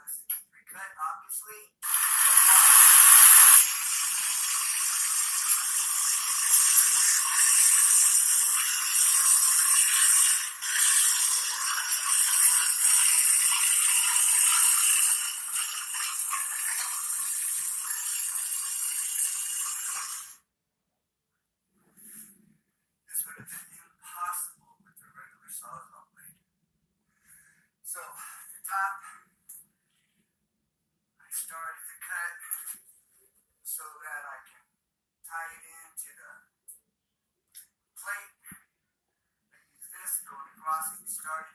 this pre-cut, obviously. This would have been impossible with the regular Sawzall blade. So, the top, I started to cut so that I can tie it into the plate. I use this going across and start